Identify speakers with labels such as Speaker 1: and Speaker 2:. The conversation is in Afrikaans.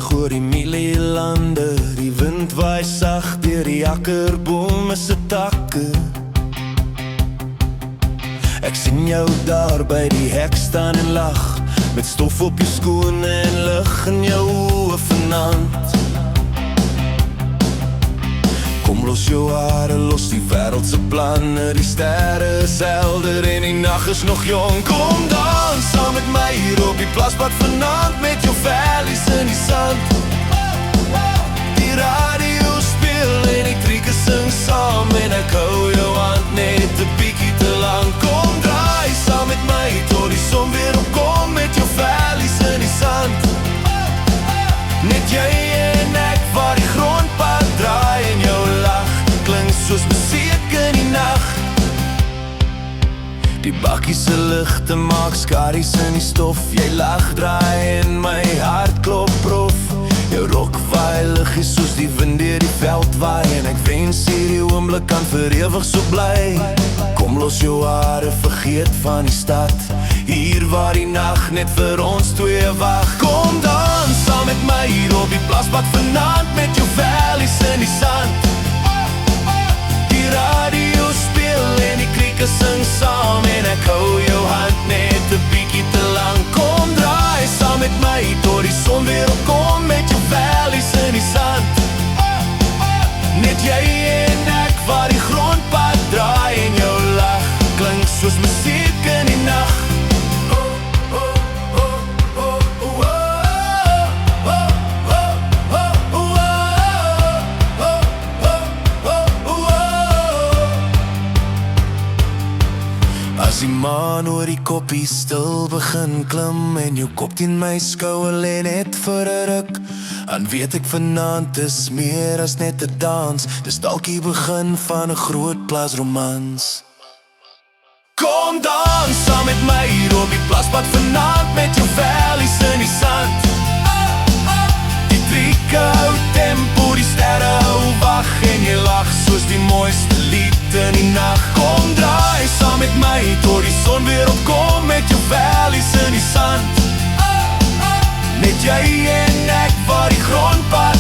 Speaker 1: vlieg oor die mielielande, die wind waai sag deur die akkerbome se takke. Ek sien jou daar by die hek staan en lag, met stof op jou skoene en lig in jou oë vanaand. Kom los jou hare, los die wêreld se planne, die sterre is helder en die nag is nog jong. Kom dans saam met my hier op die plaspad vanaand, met jou vellies in die sand. Die radio speel en die trieke sing saam, en ek hou jou hand net 'n bietjie te lang. Kom draai saam met my tot die son weer opkom, met jou vellies in die sand. Net jy en ek waar die grondpad draai, en jou lach klink soos musiek in die nag. Die bakkies se ligte maak skaries in die stof, jy lag draai en my hart klop prof. Jou rok waai liggies soos die wind deur die veld waai, en ek wens hierdie oomblik kan vir ewig so bly. Kom los jou hare, vergeet van die stad, hier waar die nag net vir ons twee wag. Kom dans saam met my hier op die plaspad vanaand, met jou vellies in die sand. Die radio speel en die krieke sing saam, en ek hou jou hand net 'n bietjie te lang. Kom draai saam met my tot die son weer opkom, met jou vellies in die sand. Net jy en ek waar die grondpad draai, en jou lach klink soos musiek in die nag. As die maan oor die koppie stil begin klim, en jou kop teen my skouer lê net vir 'n ruk, dan weet ek vanaand is meer as net 'n dans, dis dalk die begin van 'n groot plasromans. Kom dans saam met my hier op die plaspad vanaand, met jou vellies in die sand. Die trieke hou tempo, die sterre hou wag, en jy lag soos die mooiste lied in die nag. Kom draai saam met my tot die son weer opkom, met jou vellies in die sand. Net jy en ek waar die grondpad